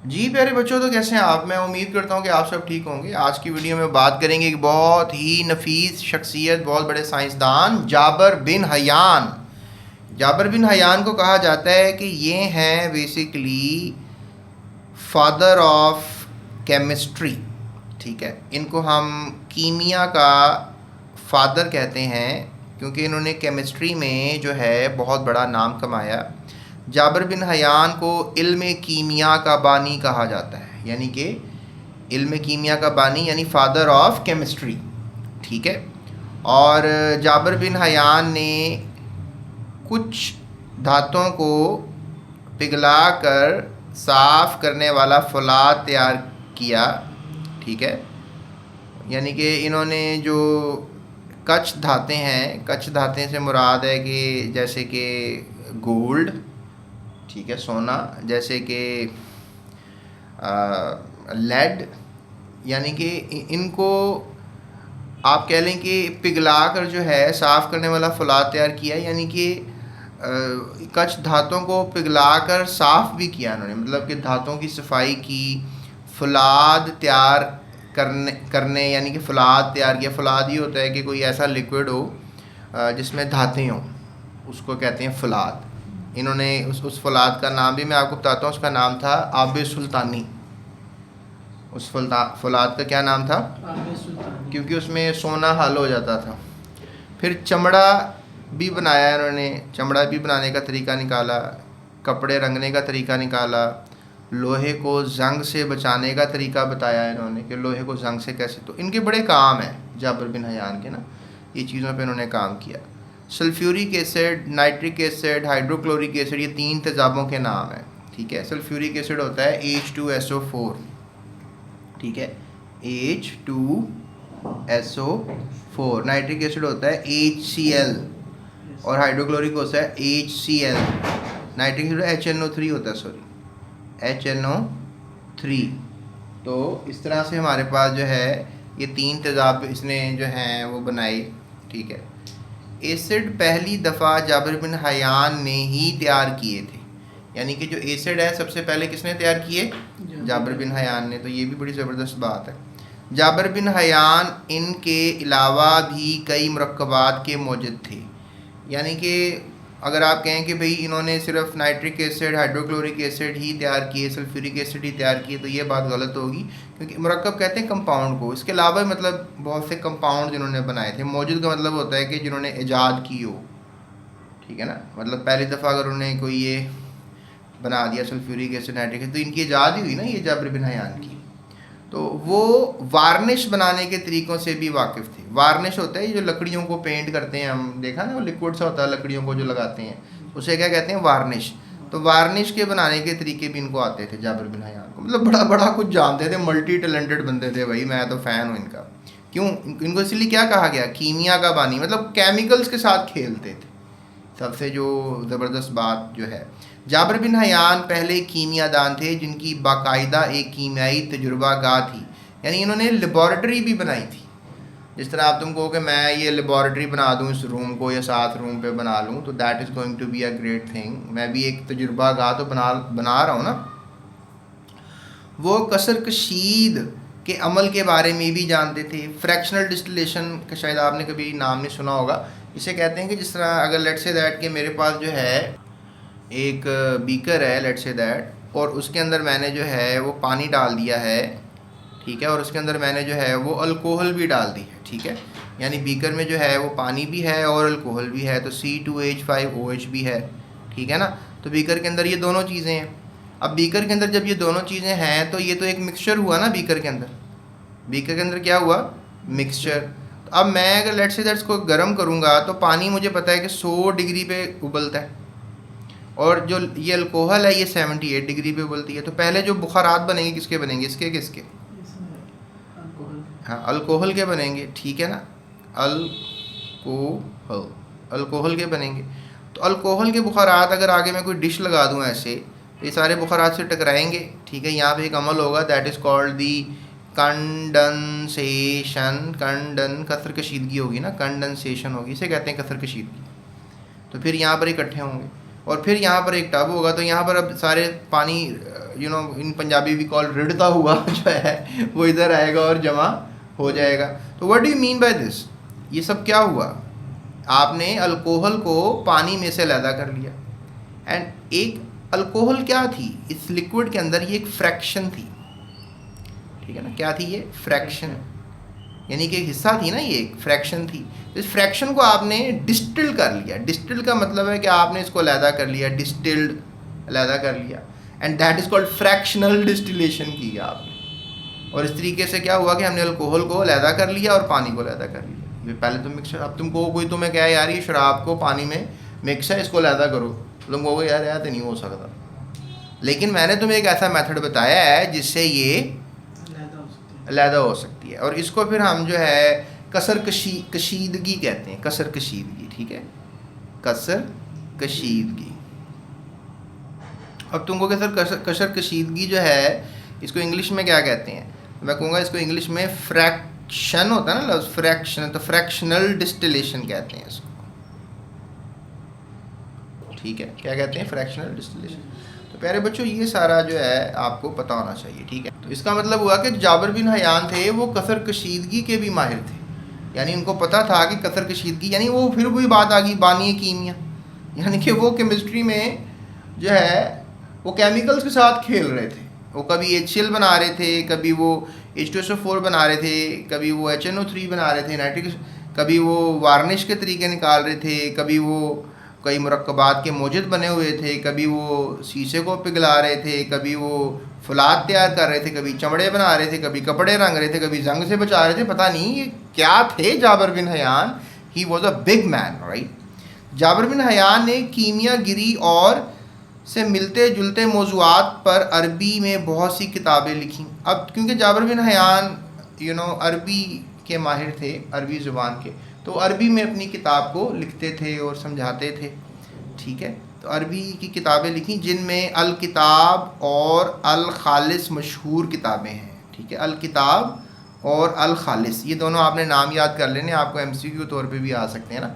जी प्यारे बच्चों, तो कैसे हैं आप? मैं उम्मीद करता हूँ कि आप सब ठीक होंगे। आज की वीडियो में बात करेंगे एक बहुत ही नफीस शख्सियत, बहुत बड़े साइंसदान जाबर बिन हयान। जाबर बिन हयान को कहा जाता है कि ये हैं बेसिकली फादर ऑफ केमिस्ट्री। ठीक है, इनको हम कीमिया का फादर कहते हैं क्योंकि इन्होंने केमिस्ट्री में जो है बहुत बड़ा नाम कमाया। जाबर बिन हयान को इल्म कीमिया का बानी कहा जाता है, यानी कि इल्म कीमिया का बानी यानी फादर ऑफ केमिस्ट्री। ठीक है, और जाबर बिन हयान ने कुछ धातुओं को पिघला कर साफ़ करने वाला फौलाद तैयार किया। ठीक है, यानी कि इन्होंने जो कच्छ धातें हैं, कच्छ धातें से मुराद है कि जैसे कि गोल्ड, ठीक है, सोना, जैसे कि लेड, यानी कि इनको आप कह लें कि पिघला कर जो है साफ़ करने वाला फौलाद तैयार किया, यानी कि कच्छ धातों को पिघला कर साफ़ भी किया इन्होंने, मतलब कि धातों की सफाई की, फौलाद तैयार करने यानी कि फौलाद तैयार किया। फौलाद ये होता है कि कोई ऐसा लिक्विड हो जिसमें धातें हों, उसको कहते हैं फौलाद। इन्होंने उस फौलाद का नाम भी मैं आपको बताता हूँ, उसका नाम था आब सुल्तानी। उस फौलाद का क्या नाम था? आब सुल्तानी। क्योंकि उसमें सोना हल हो जाता था। फिर चमड़ा भी बनाया इन्होंने, चमड़ा भी बनाने का तरीका निकाला, कपड़े रंगने का तरीका निकाला, लोहे को जंग से बचाने का तरीका बताया इन्होंने कि लोहे को जंग से कैसे। तो इनके बड़े काम हैं जाबर बिन हयान के ना, ये चीज़ों पे इन्होंने काम किया। Sulphuric acid, nitric acid, hydrochloric acid, ये 3 तेज़ाबों के नाम हैं। ठीक है, सल्फ्यूरिक एसिड होता है H2SO4, ठीक है, H2SO4। नाइट्रिक एसिड होता है HCl, और हाइड्रोक्लोरिक होता है HCl। नाइट्रिक एसिड HNO3 होता है, सॉरी, HNO3। तो इस तरह से हमारे पास जो है ये 3 तेज़ाब इसने जो हैं वो बनाए। ठीक है, एसिड पहली दफ़ा जाबर बिन हयान ने ही तैयार किए थे, यानी कि जो एसिड है सबसे पहले किसने तैयार किए? जाबर बिन हयान ने। तो ये भी बड़ी ज़बरदस्त बात है। जाबर बिन हयान इनके अलावा भी कई मुरक्कबात के मौजूद थे, यानी कि अगर आप कहें कि भाई इन्होंने सिर्फ नाइट्रिक एसिड, हाइड्रोक्लोरिक एसिड ही तैयार किए, सल्फ्यूरिक एसिड ही तैयार किए, तो ये बात गलत होगी, क्योंकि मुरक्कब कहते हैं कंपाउंड को। इसके अलावा मतलब बहुत से कंपाउंड जिन्होंने बनाए थे। मौजूद का मतलब होता है कि जिन्होंने ईजाद की हो, ठीक है ना, मतलब पहली दफ़ा अगर उन्होंने कोई ये बना दिया सल्फ्यूरिक एसिड, नाइट्रिक एसिड, तो इनकी ईजाद ही हुई ना ये जाबर बिन हयान की। तो वो वार्निश बनाने के तरीक़ों से भी वाकिफ़ थे। वार्निश होता है ये जो लकड़ियों को पेंट करते हैं, हम देखा ना, वो लिक्विड सा होता है लकड़ियों को जो लगाते हैं, उसे क्या कहते हैं? वार्निश। तो वार्निश के बनाने के तरीके भी इनको आते थे जाबर बिन हयान को, मतलब बड़ा बड़ा कुछ जानते थे, मल्टी टैलेंटेड बंदे थे भाई। मैं तो फ़ैन हूँ इनका। क्यों? इनको इसलिए क्या कहा गया? कीमिया का बानी, मतलब केमिकल्स के साथ खेलते थे। सबसे जो ज़बरदस्त बात जो है, जाबर बिन हयान पहले कीमियादान थे जिनकी बाकायदा एक कीमियाई तजुर्बागाह थी, यानी इन्होंने लेबॉरेटरी भी बनाई थी। जिस तरह आप तुम कहो कि मैं ये लेबॉरेटरी बना दूँ इस रूम को, या 7 रूम पे बना लूँ, तो that is going to be a great thing. मैं भी एक तजुर्बागाह तो बना रहा हूँ ना। वो कसर कशीद के अमल के बारे में भी जानते थे। फ्रैक्शनल डिस्टिलेशन का शायद आपने कभी नाम नहीं सुना होगा। इसे कहते हैं कि जिस तरह अगर लेट से दैट कि मेरे पास जो है एक बीकर है, लेट से दैट, और उसके अंदर मैंने जो है वो पानी डाल दिया है, ठीक है, और उसके अंदर मैंने जो है वो अल्कोहल भी डाल दी है, ठीक है, यानी बीकर में जो है वो पानी भी है और अल्कोहल भी है, तो C2H5OH भी है, ठीक है ना। तो बीकर के अंदर ये दोनों चीज़ें हैं। अब बीकर के अंदर जब ये दोनों चीज़ें हैं तो ये तो एक मिक्सचर हुआ ना बीकर के अंदर। बीकर के अंदर क्या हुआ? मिक्सचर। तो अब मैं अगर लेट से दैट इसको गर्म करूँगा तो पानी मुझे पता है कि 100 डिग्री पे उबलता है, और जो ये अल्कोहल है ये 78 डिग्री पे उबलती है। तो पहले जो बुखारात बनेंगे किसके बनेंगे? इसके किसके? हाँ, अल्कोहल के बनेंगे, ठीक है ना, अल्कोहल, अल्कोहल के बनेंगे। तो अल्कोहल के बुखारात अगर आगे मैं कोई डिश लगा दूँ ऐसे, तो ये सारे बुखारात से टकराएंगे, ठीक है। यहाँ पे एक अमल होगा, that is called the condensation. कंडन कसर कशीदगी होगी ना, कंडेंसेशन होगी, इसे कहते हैं कसर कशीदगी। तो फिर यहाँ पर इकट्ठे होंगे। और फिर यहाँ पर एक टब होगा, तो यहाँ पर अब सारे पानी इन पंजाबी भी कॉल रिड़ता हुआ जो है वो इधर आएगा और जमा हो जाएगा। तो what do you mean by this? ये सब क्या हुआ? आपने अल्कोहल को पानी में से अलहदा कर लिया, एंड एक अल्कोहल क्या थी इस लिक्विड के अंदर? ये एक फ्रैक्शन थी, ठीक है ना? क्या थी ये? फ्रैक्शन, यानी कि एक हिस्सा थी ना, ये एक फ्रैक्शन थी। तो इस फ्रैक्शन को आपने डिस्टिल कर लिया। डिस्टिल का मतलब है कि आपने इसको अलहदा कर लिया, डिस्टिल्ड अलहदा कर लिया, and that is called fractional distillation की आपने। और इस तरीके से क्या हुआ कि हमने अल्कोहल को अलहदा कर लिया और पानी को अलहदा कर लिया। ये पहले तो मिक्सर, अब तुमको कोई तुम्हें क्या यार ये शराब को पानी में मिक्स है, इसको अलहदा करो, तुम कहोगे यार यार तो नहीं हो सकता। लेकिन मैंने तुम्हें एक ऐसा मेथड बताया है जिससे ये अलहदा हो सकती है, और इसको फिर हम जो है कसर कशीदगी कहते हैं, कसर कशीदगी, ठीक है? कसर कशीदगी। अब तुमको कसर कशीदगी जो है इसको इंग्लिश में क्या कहते हैं? मैं कहूँगा इसको इंग्लिश में फ्रैक्शन होता है ना लफ्ज़, फ्रैक्शन, तो फ्रैक्शनल डिस्टिलेशन कहते हैं इसको, ठीक है? क्या कहते हैं? Fractional distillation. तो प्यारे बच्चों ये सारा जो है आपको पता होना चाहिए, ठीक है? तो इसका मतलब हुआ कि जाबिर बिन हयान थे वो कसर कशीदगी के भी माहिर थे, यानी उनको पता था कि कसर कशीदगी, यानी वो फिर वही बात आ गई बानी कीमिया, यानी कि वो केमिस्ट्री में जो है वो केमिकल्स के साथ खेल रहे थे। वो कभी HCl बना रहे थे, कभी वो H2SO4 बना रहे थे, कभी वो HNO3 बना रहे थे नाइट्रिक, कभी वो वार्निश के तरीके निकाल रहे थे, कभी वो कई मुरक्कबात के मौजद बने हुए थे, कभी वो शीशे को पिघला रहे थे, कभी वो फुलाद तैयार कर रहे थे, कभी चमड़े बना रहे थे, कभी कपड़े रंग रहे थे, कभी जंग से बचा रहे थे। पता नहीं ये क्या थे Jabir bin Hayyan. He was a big man, right? Jabir bin Hayyan ने कीमिया गिरी और से मिलते जुलते मौज़ूआत पर अरबी में बहुत सी किताबें लिखीं। अब क्योंकि जाबिर बिन हयान अरबी के माहिर थे, अरबी ज़ुबान के, तो अरबी में अपनी किताब को लिखते थे और समझाते थे, ठीक है? तो अरबी की किताबें लिखी जिनमें अल किताब और अल खालिस मशहूर किताबें हैं, ठीक है? अल किताब और अल खालिस, ये दोनों आपने नाम याद कर लेने, आपको MCQ तौर पे भी आ सकते हैं ना,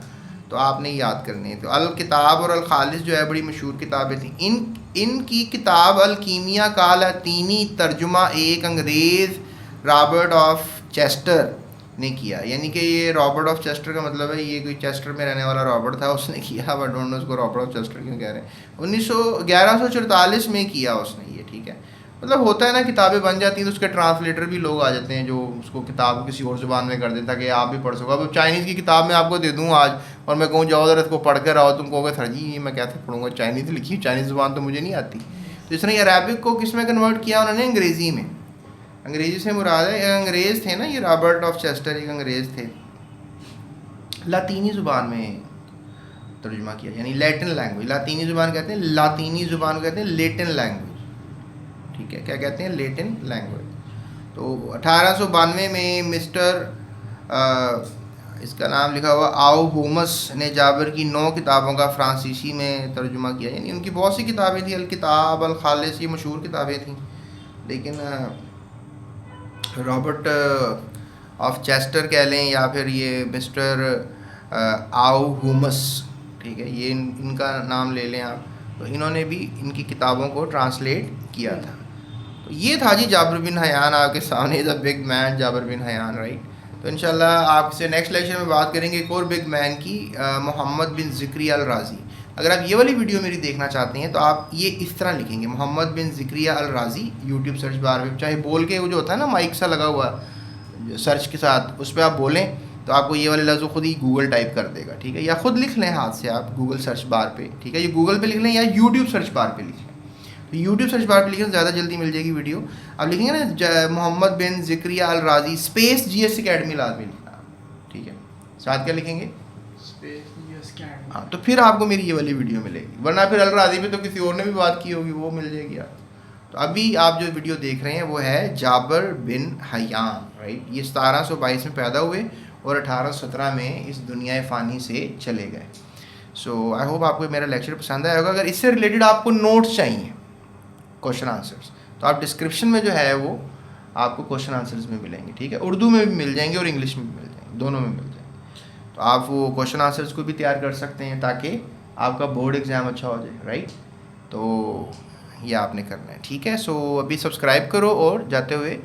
तो आपने याद करने हैं। तो अल किताब और अल खालिस जो है बड़ी मशहूर किताबें थी। इनकी किताब अल कीमिया का लातीनी तर्जुमा एक अंग्रेज़ रॉबर्ट ऑफ चेस्टर ने किया, यानी कि ये रॉबर्ट ऑफ चेस्टर का मतलब है ये कोई चेस्टर में रहने वाला रॉबर्ट था, उसने किया। बट डोंट नो उसको रॉबर्ट ऑफ चेस्टर क्यों कह रहे हैं। 1144 में किया उसने ये, ठीक है? मतलब होता है ना किताबें बन जाती हैं तो उसके ट्रांसलेटर भी लोग आ जाते हैं जो उसको किताब किसी और ज़ुबान में कर देता कि आप भी पढ़ सको। अब चाइनीज़ की किताब मैं आपको दे दूँ आज और मैं कहूँ जाओ ज़रा इसको पढ़ कर आओ, तुम कहोगे सर जी ये मैं कैसे पढ़ूँगा, चाइनीज़ लिखी, चाइनीज़ ज़ुबान तो मुझे नहीं आती। तो इसने अरबिक को किस में कन्वर्ट किया उन्होंने? अंग्रेज़ी में। अंग्रेज़ी से मुराद है अंग्रेज़ थे ना, ये रॉबर्ट ऑफ चेस्टर एक अंग्रेज़ थे, लातीनी ज़ुबान में तर्जुमा किया, यानी लैटिन लैंग्वेज। लातीनी ज़ुबान कहते हैं, लातीनी ज़ुबान कहते हैं लेटिन लैंग्वेज, ठीक है? क्या कहते हैं? Latin language. तो 1892 में मिस्टर इसका नाम लिखा हुआ आओ होमस ने जाबिर की 9 किताबों का फ्रांसीसी में तर्जुमा किया, यानी उनकी बहुत सी किताबें थी, अल किताब, अल खालिस, ये मशहूर किताबें थीं। लेकिन रॉबर्ट ऑफ चेस्टर कह लें या फिर ये मिस्टर आओ होमस, ठीक है? ये इनका नाम ले लें आप, तो इन्होंने भी इनकी किताबों को ट्रांसलेट किया था। तो ये था जी जाबिर बिन हयान आपके सामने, is a big man Jabir bin Hayyan, right? तो इंशाल्लाह आपसे नेक्स्ट लेक्चर में बात करेंगे एक और बिग मैन की, मोहम्मद बिन ज़िक्रिया अल राज़ी। अगर आप ये वाली वीडियो मेरी देखना चाहते हैं तो आप ये इस तरह लिखेंगे मोहम्मद बिन ज़िक्रिया अल राज़ी यूट्यूब सर्च बार में, चाहे बोल के वो जो होता है ना माइक सा लगा हुआ सर्च के साथ, उस पर आप बोलें तो आपको ये वाले लफ्ज़ खुद ही गूगल टाइप कर देगा, ठीक है? या खुद लिख लें हाथ से आप गूगल सर्च बार पे, ठीक है? ये गूगल पे लिख लें या यूट्यूब सर्च बार पे लिख लें। तो यूट्यूब सर्च बार पे लिखें ज़्यादा जल्दी मिल जाएगी वीडियो। आप लिखेंगे ना मोहम्मद बिन ज़िक्रिया अल राज़ी स्पेस GS अकेडमी लाजमी लिखना, ठीक है? साथ क्या लिखेंगे? हाँ, तो फिर आपको मेरी ये वाली वीडियो मिलेगी, वरना फिर अल राज़ी पे तो किसी और ने भी बात की होगी, वो मिल जाएगी आप। तो अभी आप जो वीडियो देख रहे हैं वो है जाबिर बिन हयान, राइट? ये 1722 में पैदा हुए और 1817 में इस दुनिया फ़ानी से चले गए। सो आई होप आपको मेरा लेक्चर पसंद आया होगा। अगर इससे रिलेटेड आपको नोट्स चाहिए, क्वेश्चन आंसर्स, तो आप डिस्क्रिप्शन में जो है वो आपको क्वेश्चन आंसर्स में मिलेंगे, ठीक है? उर्दू में भी मिल जाएंगे और इंग्लिश में भी मिल जाएंगे, दोनों में मिल जाएंगे। तो आप वो क्वेश्चन आंसर्स को भी तैयार कर सकते हैं ताकि आपका बोर्ड एग्ज़ाम अच्छा हो जाए, राइट। तो ये आपने करना है, ठीक है। सो अभी सब्सक्राइब करो और जाते हुए,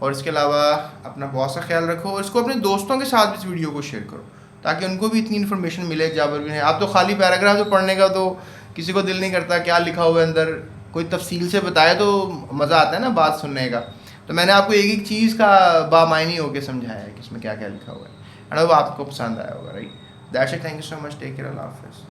और इसके अलावा अपना बहुत सा ख्याल रखो, और इसको अपने दोस्तों के साथ भी इस वीडियो को शेयर करो ताकि उनको भी इतनी इन्फॉर्मेशन मिले। जाबिर बिन, आप तो खाली पैराग्राफ तो पढ़ने का तो किसी को दिल नहीं करता, क्या लिखा हुआ है अंदर, कोई तफसील से बताए तो मज़ा आता है ना बात सुनने का। तो मैंने आपको एक एक चीज़ का बामायनी होकर समझाया है कि इसमें क्या क्या लिखा हुआ है, एंड वो आपको पसंद आया होगा, right. That's it, thank you so much, take care, अल्लाह हाफ़िज़।